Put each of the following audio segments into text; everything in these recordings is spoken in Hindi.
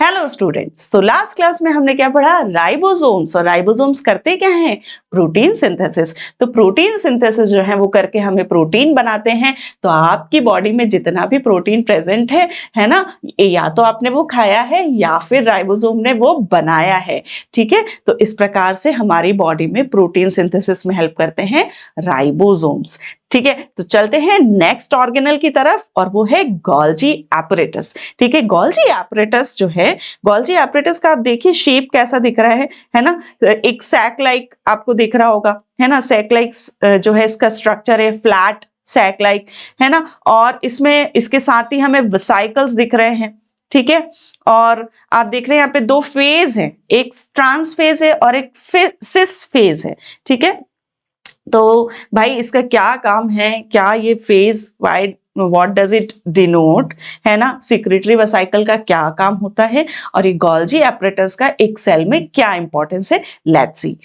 हेलो स्टूडेंट्स, तो लास्ट क्लास में हमने क्या पढ़ा? राइबोसोम्स। और राइबोसोम्स करते क्या हैं? Protein synthesis. तो प्रोटीन सिंथेसिस जो है वो करके हमें प्रोटीन बनाते हैं। तो आपकी बॉडी में जितना भी प्रोटीन प्रेजेंट है ना, या तो आपने वो खाया है या फिर राइबोसोम ने वो बनाया है। ठीक है, तो इस प्रकार से हमारी बॉडी में प्रोटीन सिंथेसिस में हेल्प करते हैं राइबोसोम्स। ठीक है, तो चलते हैं नेक्स्ट ऑर्गेनल की तरफ, और वो है गोल्जी एपरेटस। ठीक है, गोल्जी एपरेटस जो है, गोल्जी एपरेटस का आप देखिए शेप कैसा दिख रहा है ना। एक सैक लाइक आपको दिख रहा होगा, है ना। सैक लाइक जो है इसका स्ट्रक्चर है, फ्लैट सैक लाइक, है ना। और इसमें इसके साथ ही हमें वेसिकल्स दिख रहे हैं। ठीक है, और आप देख रहे हैं यहाँ पे दो फेज है, एक ट्रांस फेज है और एक सिस फेज है। ठीक है, तो भाई इसका क्या काम है, क्या ये phase wide, what does it denote, है ना। सिक्रेटरी वेसिकल का क्या काम होता है और ये गोल्जी एपरेटस का एक सेल में क्या इंपॉर्टेंस है, let's see.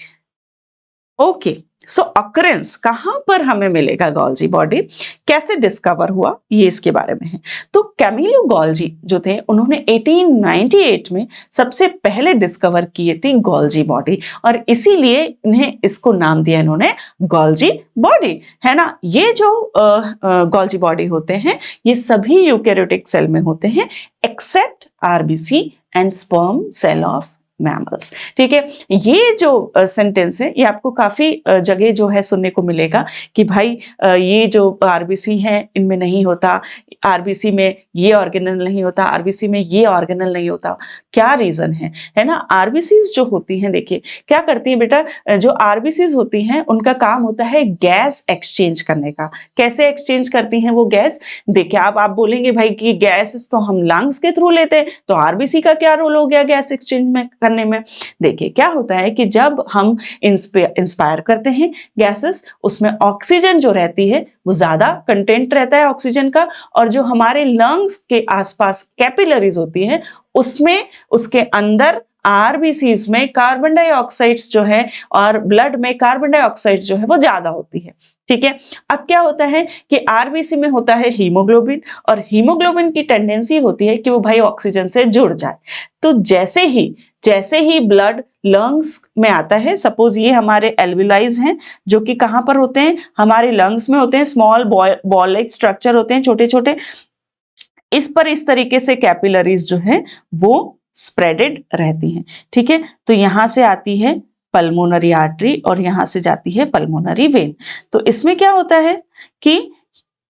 Okay, so occurrence कहां पर हमें मिलेगा गोल्जी बॉडी, कैसे डिस्कवर हुआ, ये इसके बारे में है। तो कैमिलो गोल्जी जो थे, उन्होंने 1898 में सबसे पहले डिस्कवर किए थी गोल्जी बॉडी, और इसीलिए इन्हें इसको नाम दिया इन्होंने गोल्जी बॉडी, है ना। ये जो गोल्जी बॉडी होते हैं ये सभी यूकेरियोटिक सेल में होते हैं except RBC and sperm cell of mammals. ठीक है, ये जो सेंटेंस है ये आपको काफी जगह जो है सुनने को मिलेगा कि भाई ये जो आरबीसी है इनमें नहीं होता, आरबीसी में ये ऑर्गेनल नहीं होता, आरबीसी में ये ऑर्गेनल नहीं होता। क्या रीजन है ना। आरबीसीज जो होती हैं, देखिए क्या करती हैं बेटा, जो आरबीसीज होती हैं उनका काम होता है गैस एक्सचेंज करने का। कैसे एक्सचेंज करती हैं वो गैस? देखिए आप बोलेंगे भाई कि गैस तो हम लंग्स के थ्रू लेते हैं, तो आरबीसी का क्या रोल हो गया गैस एक्सचेंज में करने में? देखिए क्या होता है कि जब हम इंस्पायर करते हैं गैसेस, उसमें ऑक्सीजन जो रहती है वो ज्यादा कंटेंट रहता है ऑक्सीजन का, और जो हमारे लंग्स के आसपास कैपिलरीज होती हैं उसमें, उसके अंदर आरबीसीज में कार्बन डाइऑक्साइड्स जो है और ब्लड में कार्बन डाइऑक्साइड जो है वो ज्यादा होती है। ठीक है, अब क्या होता है कि आरबीसी में होता है हीमोग्लोबिन, और हीमोग्लोबिन की टेंडेंसी होती है कि वो भाई ऑक्सीजन से जुड़ जाए। तो जैसे ही ब्लड लंग्स में आता है, सपोज ये हमारे एल्विलाइज हैं जो कि कहां पर होते हैं, हमारे लंग्स में होते हैं, स्मॉल बॉल लाइक स्ट्रक्चर होते हैं छोटे छोटे, इस तरीके से कैपिलरीज जो है वो स्प्रेडेड रहती हैं। ठीक है, तो यहां से आती है पल्मोनरी आर्टरी और यहां से जाती है पल्मोनरी वेन। तो इसमें क्या होता है कि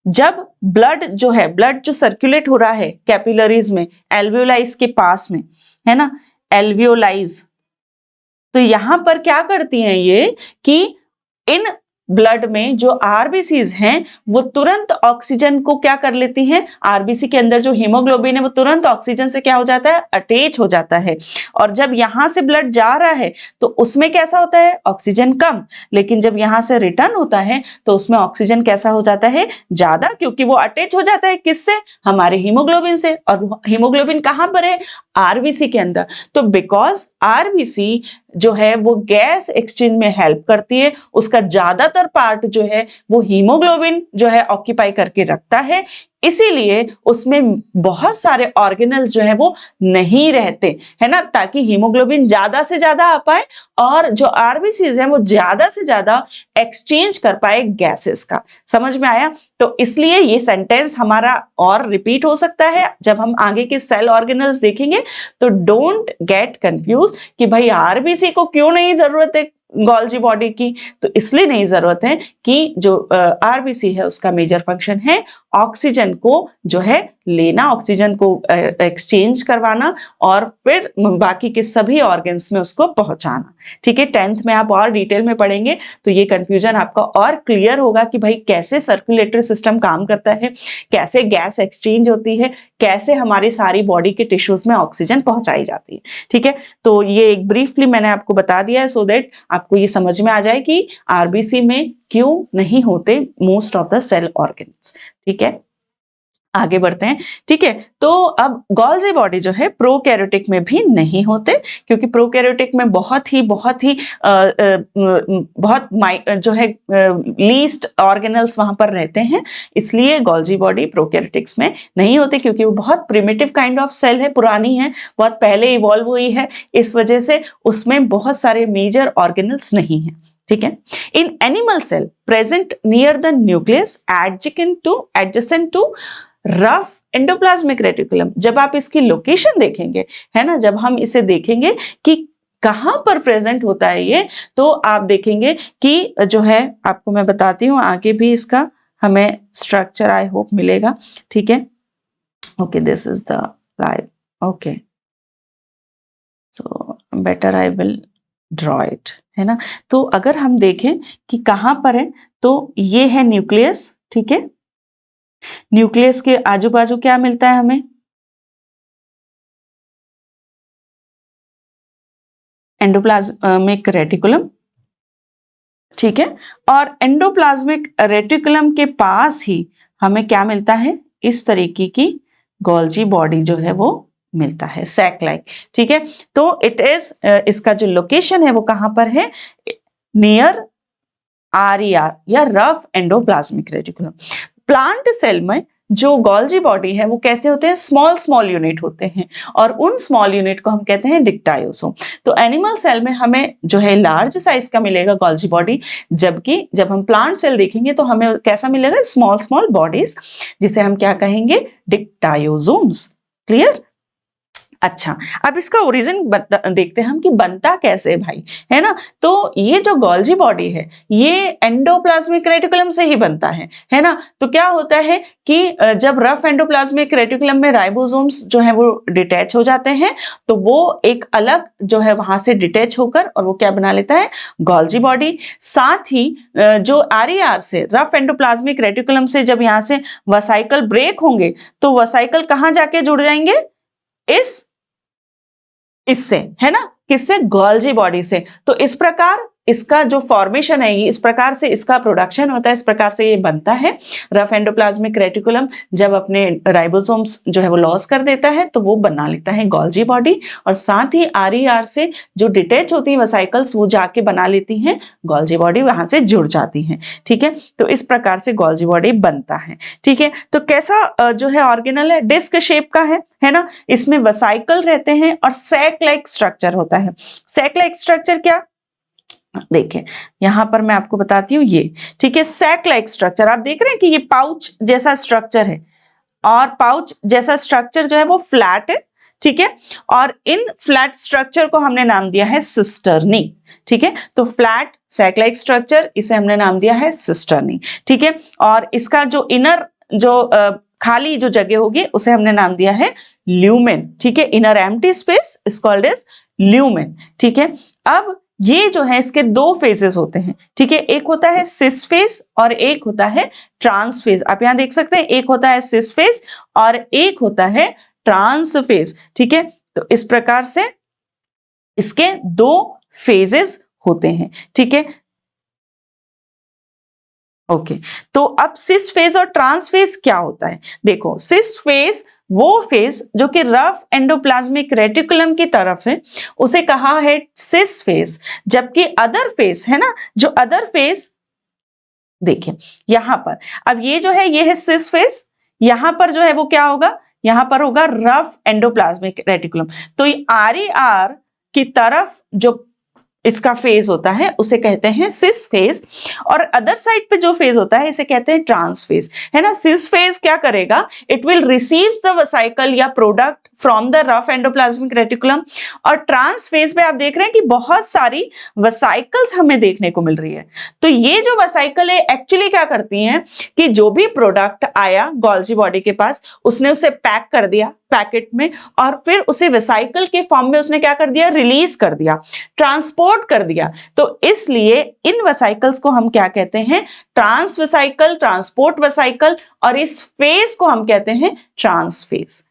जब ब्लड जो है, ब्लड जो सर्कुलेट हो रहा है कैपिलरीज में, एल्वियोलाइज के पास में, है ना, एल्वियोलाइज, तो यहां पर क्या करती हैं ये कि इन ब्लड में जो आरबीसीज हैं वो तुरंत ऑक्सीजन को क्या कर लेती हैं, आरबीसी के अंदर जो हीमोग्लोबिन है वो तुरंत ऑक्सीजन से क्या हो जाता है, अटैच हो जाता है। और जब यहां से ब्लड जा रहा है तो उसमें कैसा होता है, ऑक्सीजन कम, लेकिन जब यहां से रिटर्न होता है तो उसमें ऑक्सीजन कैसा हो जाता है, ज्यादा, क्योंकि वो अटैच हो जाता है किससे, हमारे हीमोग्लोबिन से। और हीमोग्लोबिन कहां पर है, आरबीसी के अंदर। तो बिकॉज आरबीसी जो है वो गैस एक्सचेंज में हेल्प करती है, उसका ज्यादातर पार्ट जो है वो हीमोग्लोबिन जो है ऑक्यूपाई करके रखता है, इसीलिए उसमें बहुत सारे ऑर्गेनल्स जो है वो नहीं रहते, है ना, ताकि हीमोग्लोबिन ज्यादा से ज्यादा आ पाए और जो आरबीसीज हैं वो ज्यादा से ज्यादा एक्सचेंज कर पाए गैसेस का। समझ में आया? तो इसलिए ये सेंटेंस हमारा और रिपीट हो सकता है जब हम आगे के सेल ऑर्गेनल्स देखेंगे। तो डोंट गेट कंफ्यूज कि भाई आरबीसी को क्यों नहीं जरूरत है गोल्जी बॉडी की। तो इसलिए नहीं जरूरत है कि जो आरबीसी है उसका मेजर फंक्शन है ऑक्सीजन को जो है लेना, ऑक्सीजन को एक्सचेंज करवाना और फिर बाकी के सभी ऑर्गन्स में उसको पहुंचाना। ठीक है, 10th में आप और डिटेल में पढ़ेंगे तो ये कंफ्यूजन आपका और क्लियर होगा कि भाई कैसे सर्कुलेटरी सिस्टम काम करता है, कैसे गैस एक्सचेंज होती है, कैसे हमारी सारी बॉडी के टिश्यूज में ऑक्सीजन पहुंचाई जाती है। ठीक है, तो ये एक ब्रीफली मैंने आपको बता दिया है सो दैट आपको ये समझ में आ जाए कि आरबीसी में क्यों नहीं होते most of the cell organs. ठीक है, आगे बढ़ते हैं। ठीक है, तो अब गोल्जी बॉडी जो है प्रोकैरियोटिक में भी नहीं होते, क्योंकि प्रोकैरियोटिक में बहुत ही जो है लीस्ट ऑर्गेनल्स वहां पर रहते हैं, इसलिए गोल्जी बॉडी प्रोकैरियोटिक्स में नहीं होते, क्योंकि वो बहुत प्रिमिटिव काइंड ऑफ सेल है, पुरानी है, बहुत पहले इवॉल्व हुई है, इस वजह से उसमें बहुत सारे मेजर ऑर्गेनल्स नहीं है। ठीक है, in animal cell present near the nucleus adjacent to rough endoplasmic reticulum. जब आप इसकी लोकेशन देखेंगे, है ना, जब हम इसे देखेंगे कि कहां पर प्रेजेंट होता है ये, तो आप देखेंगे कि जो है, आपको मैं बताती हूं आगे भी इसका हमें स्ट्रक्चर आई होप मिलेगा। ठीक है, okay, this is the live, okay, so better I will draw it, है ना। तो अगर हम देखें कि कहां पर है, तो ये है न्यूक्लियस। ठीक है, न्यूक्लियस के आजू बाजू क्या मिलता है हमें, एंडोप्लाज्मिक रेटिकुलम। ठीक है, और एंडोप्लाज्मिक रेटिकुलम के पास ही हमें क्या मिलता है, इस तरीके की गोल्जी बॉडी जो है वो मिलता है, सैक लाइक। ठीक है, तो इट इज इसका जो लोकेशन है वो कहां पर है, नियर RER या rough endoplasmic reticulum. Plant cell में जो गोल्जी बॉडी है वो कैसे होते हैं, स्मॉल स्मॉल यूनिट होते हैं, और उन स्मॉल यूनिट को हम कहते हैं डिक्टायोसोम। तो एनिमल सेल में हमें जो है लार्ज साइज का मिलेगा गोल्जी बॉडी, जबकि जब हम प्लांट सेल देखेंगे तो हमें कैसा मिलेगा, स्मॉल स्मॉल बॉडीज, जिसे हम क्या कहेंगे, डिक्टायोसोम्स। क्लियर। अच्छा, अब इसका ओरिजिन देखते हैं हम कि बनता कैसे भाई, है ना। तो ये जो गोल्जी बॉडी है ये एंडोप्लाज्मिक रेटिकुलम से ही बनता है ना। तो क्या होता है कि जब रफ एंडोप्लाज्मिक रेटिकुलम में राइबोसोम्स जो है वो डिटैच हो जाते हैं, तो वो एक अलग जो है वहां से डिटैच होकर और वो क्या बना लेता है, गोल्जी बॉडी। साथ ही जो RER से, रफ एंडोप्लाज्मिक रेटिकुलम से जब यहाँ से वसाइकल ब्रेक होंगे, तो वसाइकल कहाँ जाके जुड़ जाएंगे, इससे, है ना, किससे, गोल्जी बॉडी से। तो इस प्रकार इसका जो फॉर्मेशन है, इस प्रकार से इसका प्रोडक्शन होता है, इस प्रकार से ये बनता है। रफ एंडोप्लाज्मिक रेटिकुलम जब अपने राइबोसोम्स जो है वो लॉस कर देता है, तो वो बना लेता है गोल्जी बॉडी, और साथ ही RER से जो डिटैच होती है वेसिकल्स वो जाके बना लेती हैं गोल्जी बॉडी, वहां से जुड़ जाती हैं। ठीक है, तो इस प्रकार से गोल्जी बॉडी बनता है। ठीक है, तो कैसा जो है ऑर्गेनल है, डिस्क शेप का है ना, इसमें वेसिकल रहते हैं और सैक लाइक स्ट्रक्चर होता है। सैक लाइक स्ट्रक्चर क्या, देखिए यहां पर मैं आपको बताती हूँ ये। ठीक है, सैक लाइक स्ट्रक्चर आप देख रहे हैं कि ये पाउच जैसा स्ट्रक्चर है, और पाउच जैसा स्ट्रक्चर जो है वो फ्लैट है। ठीक है, और इन फ्लैट स्ट्रक्चर को हमने नाम दिया है सिस्टर्नी। ठीक है, तो फ्लैट सैक लाइक स्ट्रक्चर, इसे हमने नाम दिया है सिस्टर्नी। ठीक है, और इसका जो इनर जो खाली जो जगह होगी उसे हमने नाम दिया है ल्यूमेन। ठीक है, inner empty space is called as lumen. ठीक है, अब ये जो है इसके दो फेजेस होते हैं। ठीक है, एक होता है सिस फेज और एक होता है ट्रांस फेज। आप यहां देख सकते हैं, एक होता है सिस फेज और एक होता है ट्रांस फेज। ठीक है, तो इस प्रकार से इसके दो फेजेस होते हैं। ठीक है, ओके, तो अब सिस फेज और ट्रांस फेज क्या होता है, देखो सिस फेज वो फेज जो कि रफ एंडोप्लाज्मिक रेटिकुलम की तरफ है, उसे कहा है सिस फेज। जबकि अदर फेज है ना, जो अदर फेज देखिए यहां पर, अब ये जो है ये है सिस फेज, यहां पर जो है वो क्या होगा, यहां पर होगा रफ एंडोप्लाज्मिक रेटिकुलम। तो RER की तरफ जो इसका फेज होता है उसे कहते हैं सिस फेज, और अदर साइड पे जो फेज होता है इसे कहते हैं ट्रांस फेज, है ना। सिस फेज क्या करेगा, it will receive the vesicle या product from the rough endoplasmic reticulum, और ट्रांस फेज पे आप देख रहे हैं कि बहुत सारी वेसिकल्स हमें देखने को मिल रही है। तो ये जो वेसिकल है एक्चुअली क्या करती हैं कि जो भी प्रोडक्ट आया गोल्जी बॉडी के पास, उसने उसे पैक कर दिया पैकेट में, और फिर उसे वेसिकल के फॉर्म में उसने क्या कर दिया, रिलीज कर दिया, ट्रांसपोर्ट कर दिया। तो इसलिए इन वेसिकल्स को हम क्या कहते हैं, ट्रांस वेसिकल, ट्रांसपोर्ट वेसिकल, और इस फेज को हम कहते हैं ट्रांस फेज।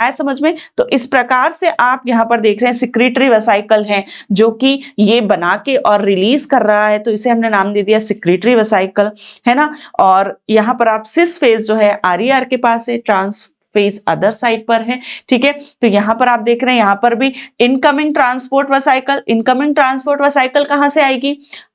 आया समझ में? तो इस प्रकार से आप यहाँ पर देख रहे हैं सिक्रीटरी वेसाइकल है जो कि ये बना के और रिलीज कर रहा है, तो इसे हमने नाम दे दिया सिक्रीटरी वेसाइकल, है ना। और यहाँ पर आप सिस फेज जो है RER के पास है, ट्रांस फेज अदर साइड पर है, ठीक है। तो यहाँ पर आप देख रहे हैं यहाँ पर भी incoming transport vesicle, incoming transport vesicle कहाँ से आएगी?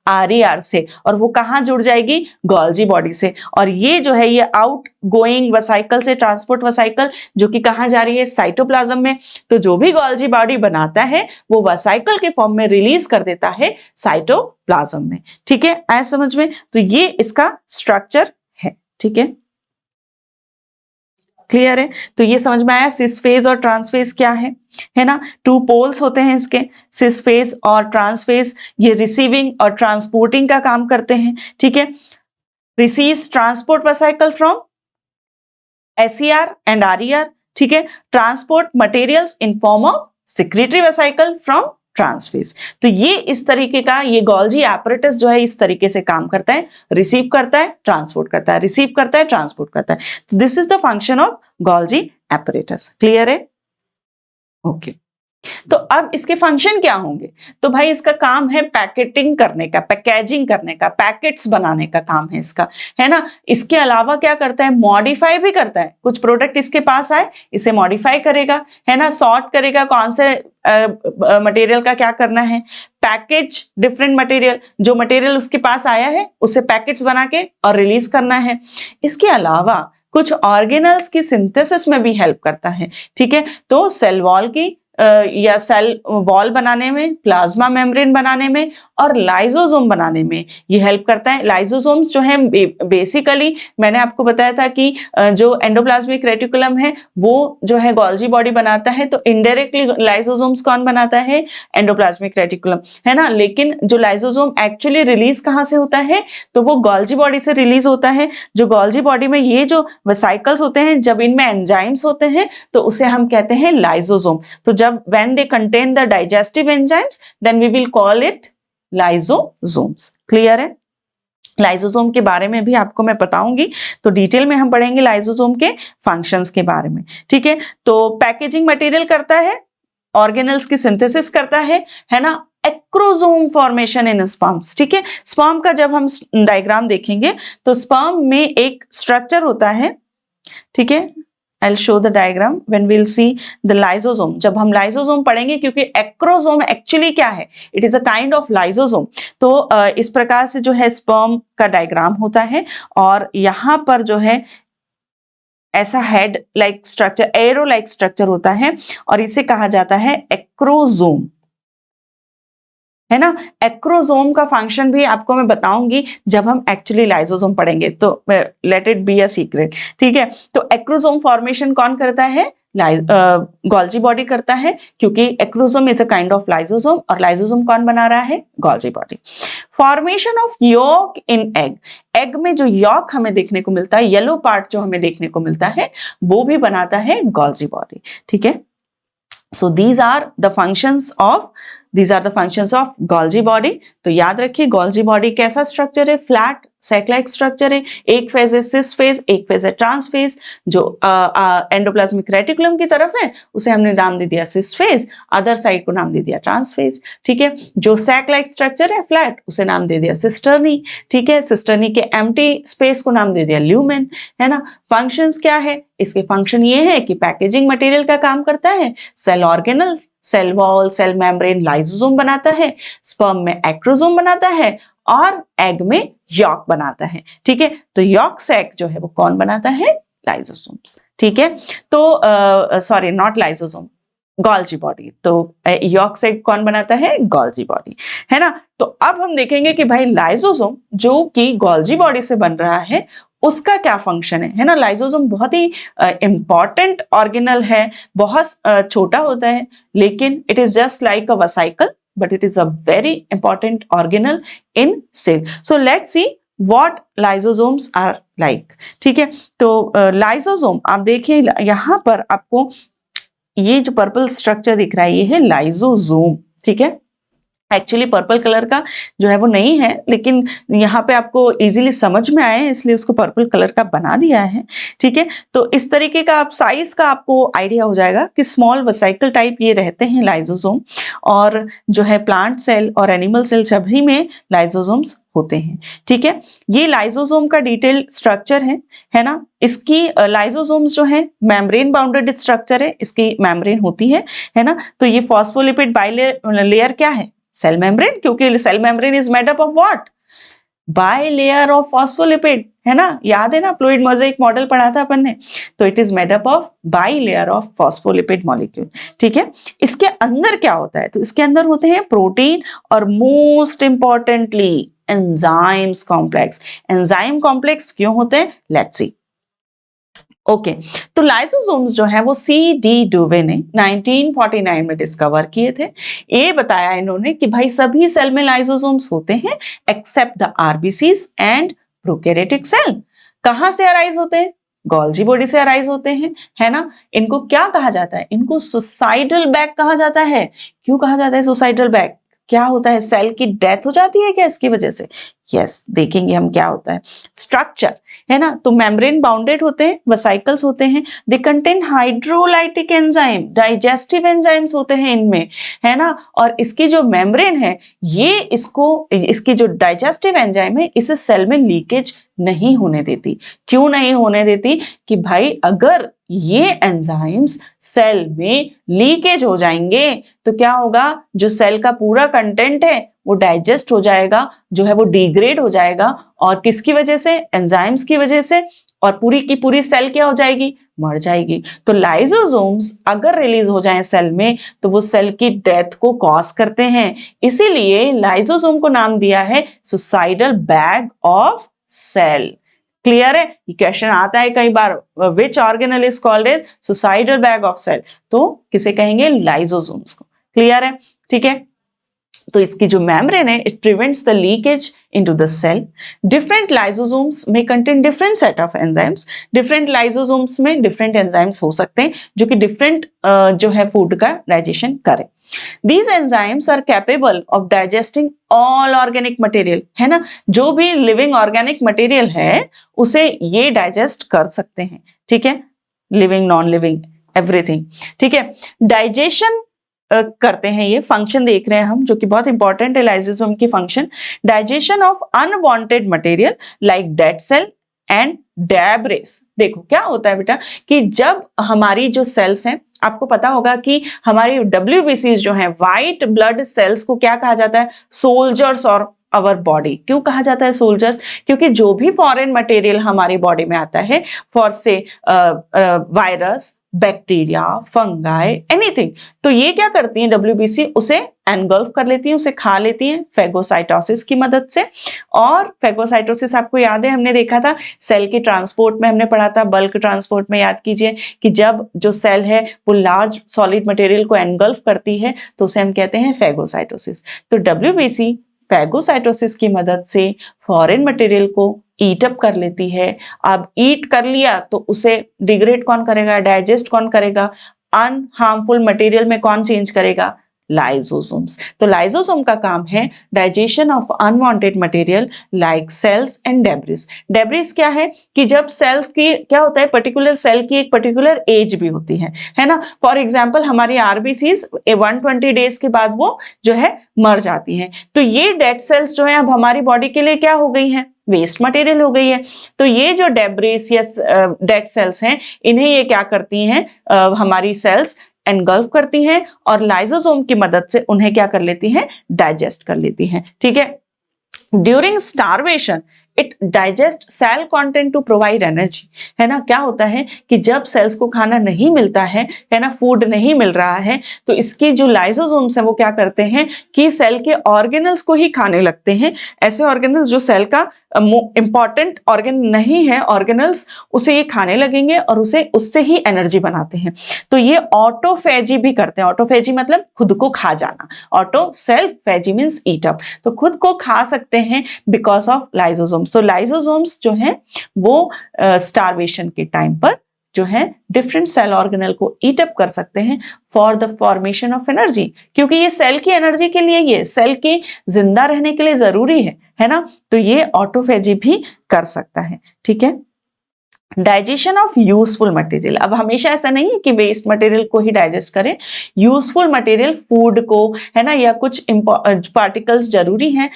RER से, और वो कहाँ जुड़ जाएगी? गोल्जी बॉडी से। और ये जो है ये आउट गोइंग वेसाइकल से ट्रांसपोर्ट वेसाइकल जो कि कहाँ जा रही है? साइटोप्लाज्म में। तो जो भी गोल्जी बॉडी बनाता है वो वेसाइकल के फॉर्म में रिलीज कर देता है साइटोप्लाज्म में, ठीक है। आया समझ में? तो ये इसका स्ट्रक्चर है, ठीक है, क्लियर है। तो ये समझ में आया सिस फेज और ट्रांस फेज क्या है ना। 2 पोल्स होते हैं इसके, सिस फेज और ट्रांस फेज। ये रिसीविंग और ट्रांसपोर्टिंग का काम करते हैं, ठीक है। Receives transport vesicle from SER and RER, ठीक है। Transport materials in form of secretory vesicle from trans phase. तो ये इस तरीके का ये गोल्जी एपरेटस जो है इस तरीके से काम करता है, रिसीव करता है, ट्रांसपोर्ट करता है, रिसीव करता है, ट्रांसपोर्ट करता है। तो this is the function of Golgi apparatus, clear है? ओके। तो अब इसके फंक्शन क्या होंगे? तो भाई इसका काम है पैकेटिंग करने का, पैकेजिंग करने का, पैकेट्स बनाने का काम है इसका, है ना। इसके अलावा क्या करता है? मॉडिफाई भी करता है। कुछ प्रोडक्ट इसके पास आए, इसे मॉडिफाई करेगा, है ना, सॉर्ट करेगा कौन से मटेरियल का क्या करना है, पैकेज डिफरेंट मटेरियल, जो मटेरियल उसके पास आया है उसे पैकेट्स बना के और रिलीज करना है। इसके अलावा कुछ ऑर्गेनल्स की सिंथेसिस में भी हेल्प करता है, ठीक है। तो सेल वॉल की या सेल वॉल बनाने में, प्लाज्मा मेम्ब्रेन बनाने में और लाइसोसोम बनाने में ये हेल्प करता है। लाइसोसोम्स जो है बेसिकली मैंने आपको बताया था कि जो एंडोप्लाज्मिक रेटिकुलम है वो जो है गोल्जी बॉडी बनाता है, तो इनडायरेक्टली लाइसोसोम्स कौन बनाता है? एंडोप्लाज्मिक रेटिकुलम, है ना। लेकिन जो लाइसोसोम एक्चुअली रिलीज कहाँ से होता है? तो वो गोल्जी बॉडी से रिलीज होता है। जो गोल्जी बॉडी में ये जो वेसाइकल्स होते हैं, जब इनमें एंजाइम्स होते हैं तो उसे हम कहते हैं लाइसोसोम। तो जब when they contain the digestive enzymes then we will call it lysosomes, clear है? लाइसोसोम के बारे में भी आपको मैं बताऊंगी, तो डिटेल में हम पढ़ेंगे लाइसोसोम के फंक्शंस के बारे में, ठीक है। तो पैकेजिंग मटेरियल करता है, ऑर्गेनल्स की सिंथेसिस करता है ना। एक्रोसोम फॉर्मेशन इन स्पर्म्स, ठीक है। स्पर्म का जब हम डायग्राम देखेंगे तो स्पर्म में एक स्ट्रक्चर होता है, ठीक है। I'll show the diagram when we'll see the lysosome. जब हम lysosome पढ़ेंगे, क्योंकि एक्रोसोम एक्चुअली क्या है? It is a kind of lysosome. तो इस प्रकार से जो है स्पर्म का डायग्राम होता है और यहाँ पर जो है ऐसा head like structure, arrow like structure होता है और इसे कहा जाता है एक्रोसोम, है ना। एक्रोसोम का फंक्शन भी आपको मैं बताऊंगी जब हम एक्चुअली लाइसोसोम पढ़ेंगे, तो let it be a secret, ठीक है। तो एक्रोसोम फॉर्मेशन कौन करता है? गोल्जी बॉडी करता है, क्योंकि acrosome is a kind of lysosome और लाइसोसोम कौन बना रहा है? Golgi body. Formation of York in egg, egg में जो यॉक हमें देखने को मिलता है, येलो पार्ट जो हमें देखने को मिलता है, वो भी बनाता है गोल्जी बॉडी, ठीक है। So these are the functions of Golgi body. तो याद रखिए गोल्जी बॉडी कैसा स्ट्रक्चर है? फ्लैट सैक लाइक स्ट्रक्चर है। एक फेज है सिस फेज, एक फेज है ट्रांस फेज। जो एंडोप्लाज्मिक रेटिकुलम की तरफ है उसे हमने नाम दे दिया सिस फेज, अदर साइड को नाम दे दिया ट्रांस फेज, ठीक है। जो सैक लाइक स्ट्रक्चर है फ्लैट, उसे नाम दे दिया सिस्टर्नी, ठीक है। सिस्टर्नी के एम्प्टी स्पेस को नाम दे दिया ल्यूमेन, है ना। फंक्शंस क्या है इसके? फंक्शन ये है कि पैकेजिंग मटेरियल का काम करता है, cell organelle, cell wall, cell membrane, lysosome बनाता है, स्पर्म में एक्रोसोम बनाता है और एग में यॉक बनाता है, ठीक है। तो यॉक सैक जो है वो कौन बनाता है? लाइसोसोम्स, ठीक है। तो sorry not lysosome, Golgi body. तो यॉक सैक कौन बनाता है? गोल्जी बॉडी, है ना। तो अब हम देखेंगे कि भाई लाइसोसोम जो कि गोल्जी बॉडी से बन रहा है उसका क्या फंक्शन है ना। लाइसोसोम बहुत ही इंपॉर्टेंट ऑर्गेनल है, बहुत छोटा होता है, लेकिन it is just like a vesicle but it is a very important organelle in cell. So let's see what lysosomes are like, ठीक है। तो लाइसोसोम आप देखिए यहाँ पर आपको ये जो पर्पल स्ट्रक्चर दिख रहा है ये है लाइसोसोम, ठीक है। एक्चुअली पर्पल कलर का जो है वो नहीं है, लेकिन यहाँ पे आपको इजीली समझ में आए इसलिए उसको पर्पल कलर का बना दिया है। ठीक है, तो इस तरीके का आप साइज का आपको आइडिया हो जाएगा कि स्मॉल वेसिकल टाइप ये रहते हैं लाइसोसोम, और जो है प्लांट सेल और एनिमल सेल सभी में लाइसोसोम्स होते हैं। ठीक है, ये लाइसोसोम का डिटेल स्ट्रक्चर है ना। इसकी लाइसोसोम्स जो है मेम्ब्रेन बाउंडेड स्ट्रक्चर है, इसकी मेम्ब्रेन होती है ना। तो ये फॉस्फोलिपिड बाइलेयर क्या है, सेल मेम्ब्रेन, क्योंकि cell membrane is made up of what, bilayer of phospholipid, है ना। याद है ना, फ्लूइड मोज़ेक मॉडल पढ़ा था अपन ने, तो it is made up of by layer of phospholipid molecule. ठीक है, इसके अंदर क्या होता है, तो इसके अंदर होते हैं प्रोटीन और most importantly enzymes complex. Enzyme complex क्यों होते हैं, लेट्स सी। ओके, तो लाइसोसोम्स जो है वो C.D. डुवे ने 1949 में डिस्कवर किए थे। ये बताया इन्होंने कि भाई सभी सेल में लाइसोसोम्स होते हैं except the RBCs and prokaryotic cell. कहां से अराइज होते हैं, गोल्जी बॉडी से अराइज होते हैं, है ना। इनको क्या कहा जाता है, इनको सुसाइडल बैग कहा जाता है। क्यों कहा जाता है सुसाइडल बैग, क्या होता है, सेल की डेथ हो जाती है क्या इसकी वजह से। यस, देखेंगे हम क्या होता है। स्ट्रक्चर है ना, तो मेम्ब्रेन बाउंडेड होते हैं, वेसिकल्स होते हैं, they contain hydrolytic enzyme, digestive enzymes होते हैं इनमें, है ना। और इसकी जो मेम्ब्रेन है ये इसकी जो डाइजेस्टिव एंजाइम है इसे सेल में लीकेज नहीं होने देती। क्यों नहीं होने देती, कि भाई अगर ये एंजाइम्स सेल में लीकेज हो जाएंगे तो क्या होगा, जो सेल का पूरा कंटेंट है वो डाइजेस्ट हो जाएगा, जो है वो डिग्रेड हो जाएगा, और किसकी वजह से, एंजाइम्स की वजह से, और पूरी की पूरी सेल क्या हो जाएगी, मर जाएगी। तो लाइसोसोम्स अगर रिलीज हो जाएं सेल में तो वो सेल की डेथ को कॉज करते हैं, इसीलिए लाइसोसोम को नाम दिया है suicidal bag of cell. Clear है, ये क्वेश्चन आता है कई बार, which organelle is called as suicidal bag of cell, तो किसे कहेंगे, लाइसोसोम्स को। क्लियर है, ठीक है। तो इसकी जो मेम्ब्रेन है it prevents the leakage into the cell. Different lysosomes में contain different set of enzymes. Different lysosomes में डिफरेंट एंजाइम्स हो सकते हैं जो कि डिफरेंट जो है फूड का डाइजेशन करें। These enzymes are capable of digesting all organic material, है ना। जो भी लिविंग ऑर्गेनिक मटेरियल है उसे ये डाइजेस्ट कर सकते हैं। ठीक है, लिविंग नॉन लिविंग एवरीथिंग। ठीक है, डाइजेशन करते हैं, ये फंक्शन देख रहे हैं हम जो कि बहुत इंपॉर्टेंट है लाइसोसोम की function. Digestion of unwanted material like dead cell and debris. देखो क्या होता है बेटा, कि जब हमारी जो सेल्स हैं, आपको पता होगा कि हमारी WBCs जो हैं, व्हाइट ब्लड सेल्स को क्या कहा जाता है, सोल्जर्स और अवर बॉडी। क्यों कहा जाता है सोल्जर्स, क्योंकि जो भी फॉरेन मटेरियल हमारी बॉडी में आता है, फॉर से वायरस, बैक्टीरिया, फंगाई, एनीथिंग, तो ये क्या करती हैं WBC, उसे एनगल्फ कर लेती हैं, उसे खा लेती हैं फेगोसाइटोसिस की मदद से। और फेगोसाइटोसिस आपको याद है, हमने देखा था सेल के ट्रांसपोर्ट में, हमने पढ़ा था बल्क ट्रांसपोर्ट में, याद कीजिए कि जब जो सेल है वो लार्ज सॉलिड मटेरियल को एनगल्फ करती है तो उसे हम कहते हैं फेगोसाइटोसिस। तो WBC फेगोसाइटोसिस की मदद से फॉरेन मटेरियल को ईट अप कर लेती है। अब ईट कर लिया तो उसे डिग्रेड कौन करेगा, डाइजेस्ट कौन करेगा, अनहार्मफुल मटेरियल में कौन चेंज करेगा, लाइसोसोम्स। तो लाइसोसोम का काम है digestion of unwanted material like cells and debris. Debris क्या है, कि जब सेल्स की क्या होता है, पर्टिकुलर सेल की एक पर्टिकुलर एज भी होती है ना। फॉर एग्जांपल हमारी आरबीसीज 120 डेज के बाद वो जो है मर जाती हैं। तो ये डेड सेल्स जो है अब हमारी बॉडी के लिए क्या हो गई है, वेस्ट मटेरियल हो गई है। तो ये जो डेब्रिस या डेड सेल्स हैं, इन्हें ये क्या करती हैं, हमारी सेल्स एनगल्फ करती हैं और लाइसोसोम की मदद से उन्हें क्या कर लेती हैं, डाइजेस्ट कर लेती हैं। ठीक है, during starvation it digest cell content to provide energy, है ना। क्या होता है कि जब सेल्स को खाना नहीं मिलता है ना, फूड नहीं मिल रहा है, तो इसकी जो लाइसोसोम्स हैं वो क्या करते हैं कि सेल के ऑर्गेनल्स को ही खाने लगते हैं। ऐसे ऑर्गेनल्स जो सेल का इंपॉर्टेंट ऑर्गन नहीं है, ऑर्गेनल्स, उसे ये खाने लगेंगे और उससे ही एनर्जी बनाते हैं। तो ये ऑटोफेजी भी करते हैं। ऑटोफेजी मतलब खुद को खा जाना, auto self phagy means eat up, तो खुद को खा सकते हैं बिकॉज ऑफ लाइसोसोम्स। तो लाइसोसोम्स जो हैं वो स्टारवेशन के टाइम पर जो है डिफरेंट सेल ऑर्गेनल को ईट अप कर सकते हैं for the formation of energy, क्योंकि ये सेल की एनर्जी के लिए, ये सेल के जिंदा रहने के लिए जरूरी है ना। तो ये ऑटोफेजी भी कर सकता है, ठीक है। डाइजेशन ऑफ यूजफुल मटेरियल, अब हमेशा ऐसा नहीं है कि वेस्ट मटेरियल को ही डाइजेस्ट करें, यूजफुल मटेरियल फूड को, है ना, या कुछ पार्टिकल्स जरूरी हैं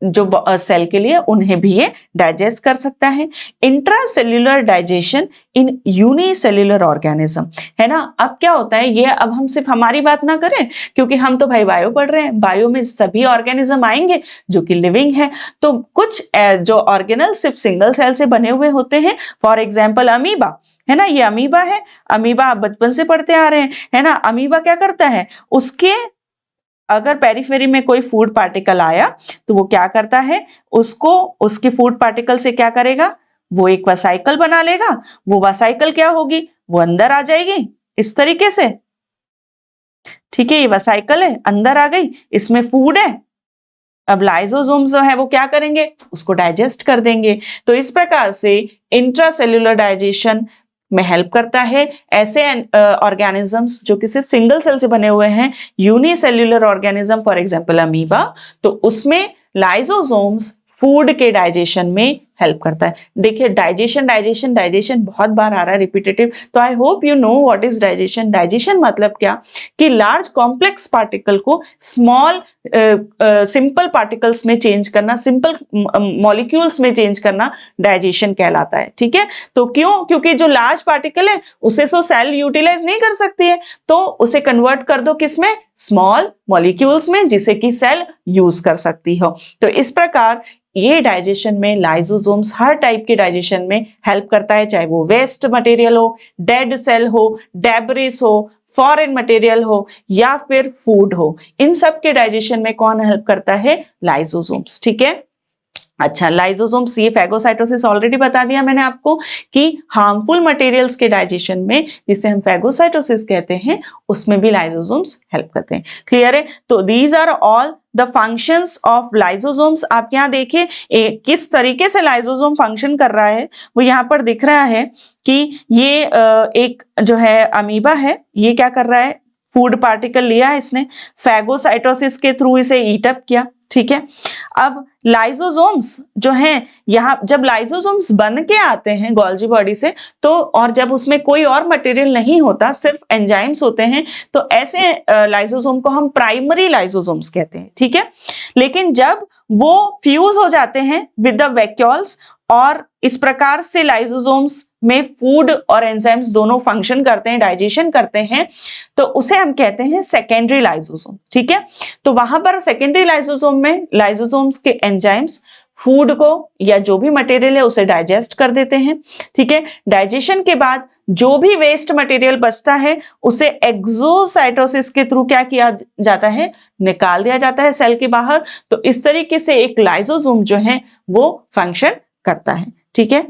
जो सेल के लिए, उन्हें भी ये डाइजेस्ट कर सकता है। इंट्रासेल्यूलर डाइजेशन इन यूनिसेल्यूलर ऑर्गेनिज्म, है ना। अब क्या होता है, ये अब हम सिर्फ हमारी बात ना करें, क्योंकि हम तो भाई बायो पढ़ रहे हैं, बायो में सभी ऑर्गेनिज्म आएंगे जो कि लिविंग है। तो कुछ जो ऑर्गेनल सिर्फ सिंगल सेल से बने हुए होते हैं, फॉर एग्जाम्पल अमीबा, है ना, ये अमीबा है, अमीबा आप बचपन से पढ़ते आ रहे हैं, है ना। अमीबा क्या करता है, उसके अगर पेरिफेरी में कोई फूड पार्टिकल आया तो वो क्या करता है, उसको उसके फूड पार्टिकल से क्या करेगा, वो एक वसाइकल बना लेगा, वो वसाइकल क्या होगी, वो अंदर आ जाएगी इस तरीके से, ठीक है। ये वसाइकल है, अंदर आ गई, इसमें फूड है। अब लाइसोसोम्स जो है वो क्या करेंगे, उसको डाइजेस्ट कर देंगे। तो इस प्रकार से इंट्रासेल्यूलर डाइजेशन में हेल्प करता है। ऐसे ऑर्गेनिजम्स जो कि सिर्फ सिंगल सेल से बने हुए हैं, unicellular organism for example amoeba, तो उसमें लाइसोसोम्स फूड के डाइजेशन में हेल्प करता है। देखिए डाइजेशन डाइजेशन डाइजेशन बहुत बार आ रहा है रिपीटेटिव, तो I hope you know what is digestion. Digestion मतलब क्या, कि लार्ज कॉम्प्लेक्स पार्टिकल को स्मॉल सिंपल पार्टिकल्स में चेंज करना, सिंपल मॉलिक्यूल्स में चेंज करना डाइजेशन कहलाता है, ठीक है। तो क्यों, क्योंकि जो लार्ज पार्टिकल है उसे तो सेल यूटिलाइज नहीं कर सकती है, तो उसे कन्वर्ट कर दो किसमें, स्मॉल मॉलिक्यूल्स में, जिसे कि सेल यूज कर सकती हो। तो इस प्रकार ये डाइजेशन में लाइसोसोम्स हर टाइप के डाइजेशन में हेल्प करता है, चाहे वो वेस्ट मटेरियल हो, डेड सेल हो, डेब्रिस हो, फॉरेन मटेरियल हो, या फिर फूड हो, इन सब के डाइजेशन में कौन हेल्प करता है, लाइसोसोम्स, ठीक है। अच्छा, लाइसोसोम्स, ये फैगोसाइटोसिस ऑलरेडी बता दिया मैंने आपको कि हार्मफुल मटेरियल्स के डाइजेशन में, जिसे हम फैगोसाइटोसिस कहते हैं, उसमें भी लाइसोसोम्स हेल्प करते हैं। क्लियर है। तो these are all the functions of lysosomes. आप यहाँ देखिए किस तरीके से लाइसोसोम फंक्शन कर रहा है, वो यहाँ पर दिख रहा है कि ये एक जो है अमीबा है, ये क्या कर रहा है, फूड पार्टिकल लिया है इसने, फैगोसाइटोसिस के थ्रू इसे ईट अप किया, ठीक है। अब लाइसोसोम्स जो हैं, यहाँ जब लाइसोसोम्स बन के आते हैं गोल्जी बॉडी से, तो और जब उसमें कोई और मटेरियल नहीं होता, सिर्फ एंजाइम्स होते हैं, तो ऐसे लाइसोसोम को हम प्राइमरी लाइसोसोम्स कहते हैं, ठीक है। लेकिन जब वो फ्यूज हो जाते हैं विद द वैक्यूल्स, और इस प्रकार से लाइसोसोम्स में फूड और एंजाइम्स दोनों फंक्शन करते हैं, डाइजेशन करते हैं, तो उसे हम कहते हैं सेकेंडरी लाइसोसोम, ठीक है। तो वहां पर सेकेंडरी लाइसोसोम में लाइसोसोम्स के एंजाइम्स फूड को या जो भी मटेरियल है उसे डाइजेस्ट कर देते हैं, ठीक है। डाइजेशन के बाद जो भी वेस्ट मटेरियल बचता है उसे एक्सोसाइटोसिस के थ्रू क्या किया जाता है, निकाल दिया जाता है सेल के बाहर। तो इस तरीके से एक लाइसोसोम जो है वो फंक्शन करता है, ठीक है।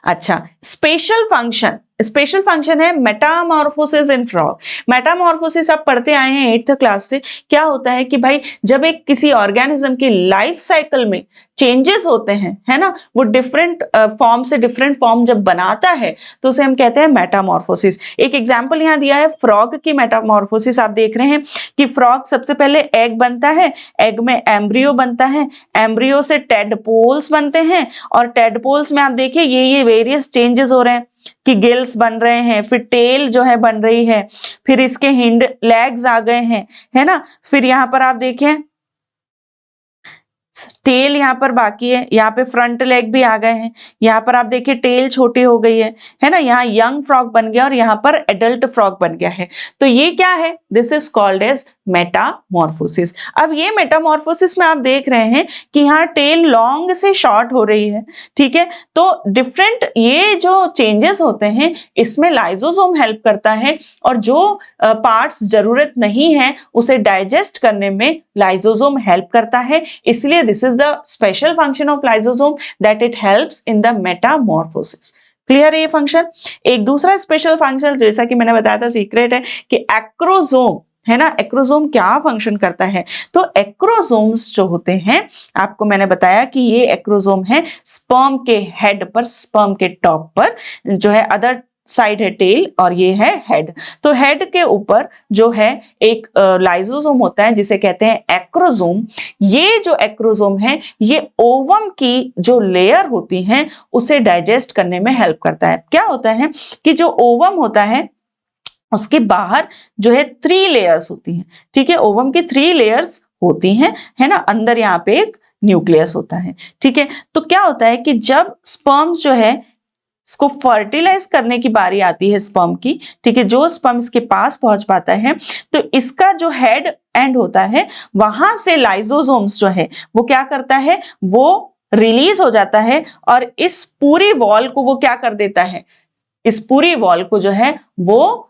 अच्छा, स्पेशल फंक्शन है मेटामॉर्फोसिस इन फ्रॉग। मेटामॉर्फोसिस आप पढ़ते आए हैं 8th क्लास से। क्या होता है कि भाई जब एक किसी ऑर्गेनिज्म की लाइफ साइकिल में चेंजेस होते हैं, है ना, वो डिफरेंट फॉर्म से डिफरेंट फॉर्म जब बनाता है तो उसे हम कहते हैं मेटामॉर्फोसिस। एक एग्जांपल यहाँ दिया है फ्रॉग की मेटामॉर्फोसिस। आप देख रहे हैं कि फ्रॉग सबसे पहले एग बनता है, एग में एम्ब्रियो बनता है, एम्ब्रियो से टेडपोल्स बनते हैं, और टेडपोल्स में आप देखिए ये वेरियस चेंजेस हो रहे हैं कि गिल्स बन रहे हैं, फिर टेल जो है बन रही है, फिर इसके हिंड लेग्स आ गए हैं, है ना। फिर यहाँ पर आप देखिए टेल यहाँ पर बाकी है, यहाँ पे फ्रंट लेग भी आ गए हैं, यहाँ पर आप देखिए टेल छोटी हो गई है ना। यहाँ यंग फ्रॉग बन गया और यहाँ पर एडल्ट फ्रॉग बन गया है। तो ये क्या है, this is called as metamorphosis. अब ये मेटामॉर्फोसिस में आप देख रहे हैं कि यहाँ टेल लॉन्ग से शॉर्ट हो रही है, ठीक है। तो डिफरेंट ये जो चेंजेस होते हैं इसमें लाइसोसोम हेल्प करता है, और जो पार्ट्स जरूरत नहीं है उसे डाइजेस्ट करने में लाइसोसोम हेल्प करता है। इसलिए this is the special function of lysosome, that it helps in the Metamorphosis. Clear है ये फंक्शन। एक दूसरा स्पेशल फंक्शन जैसा कि मैंने बताया था सीक्रेट है कि एक्रोसोम, है ना, एक्रोसोम क्या फंक्शन करता है। तो एक्रोसोम्स जो होते हैं, आपको मैंने बताया कि ये एक्रोसोम है स्पर्म के हेड पर, स्पर्म के टॉप पर जो है, अदर साइड है टेल और ये है हेड। तो हेड के ऊपर जो है एक लाइसोसोम होता है जिसे कहते हैं एक्रोसोम। ये जो एक्रोसोम है ये ओवम की जो लेयर होती है उसे डाइजेस्ट करने में हेल्प करता है। क्या होता है कि जो ओवम होता है उसके बाहर जो है 3 लेयर्स होती हैं, ठीक है, ओवम की 3 लेयर्स होती हैं, है ना, अंदर यहाँ पे एक न्यूक्लियस होता है, ठीक है। तो क्या होता है कि जब स्पर्म्स जो है इसको फर्टिलाइज करने की बारी आती है स्पर्म की, ठीक है, जो स्पर्म इसके पास पहुंच पाता है तो इसका जो हेड एंड होता है वहां से लाइसोसोम्स जो है वो क्या करता है, वो रिलीज हो जाता है और इस पूरी वॉल को वो क्या कर देता है, इस पूरी वॉल को जो है वो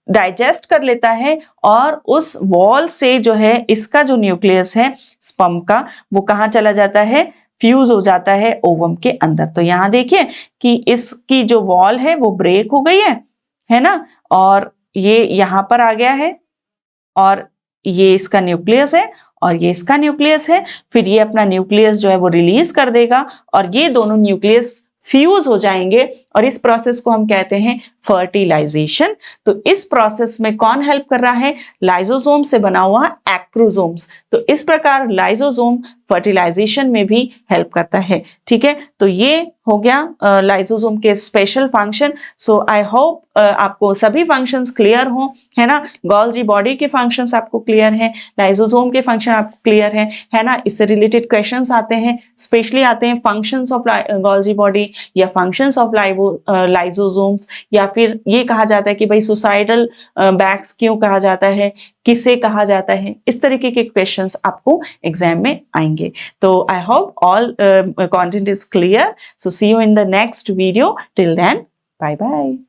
डाइजेस्ट कर लेता है और उस वॉल से जो है इसका जो न्यूक्लियस है स्पर्म का वो कहाँ चला जाता है, फ्यूज हो जाता है ओवम के अंदर। तो यहाँ देखिए कि इसकी जो वॉल है वो ब्रेक हो गई है ना, और ये यहाँ पर आ गया है और ये इसका न्यूक्लियस है और ये इसका न्यूक्लियस है। फिर ये अपना न्यूक्लियस जो है वो रिलीज कर देगा और ये दोनों न्यूक्लियस फ्यूज हो जाएंगे और इस प्रोसेस को हम कहते हैं फर्टिलाइजेशन। तो इस प्रोसेस में कौन हेल्प कर रहा है, लाइसोसोम से बना हुआ एक्रोसोम्स। तो इस प्रकार लाइसोसोम फर्टिलाइजेशन में भी हेल्प करता है, ठीक है। तो ये हो गया लाइसोसोम के special function. So I hope आपको सभी फंक्शंस क्लियर हो, है ना, गोल्जी बॉडी के फंक्शंस आपको क्लियर हैं, लाइसोसोम के फंक्शन आपको क्लियर है ना। इससे रिलेटेड क्वेश्चंस आते हैं, स्पेशली आते हैं फंक्शंस ऑफ गोल्जी बॉडी या फंक्शंस ऑफ लाइसोसोम्स, या फिर ये कहा जाता है कि भाई सुसाइडल बैग्स क्यों कहा जाता है, किसे कहा जाता है, इस तरीके के क्वेश्चंस आपको एग्जाम में आएंगे। तो I hope all content is clear. So see you in the next video. Till then, bye bye.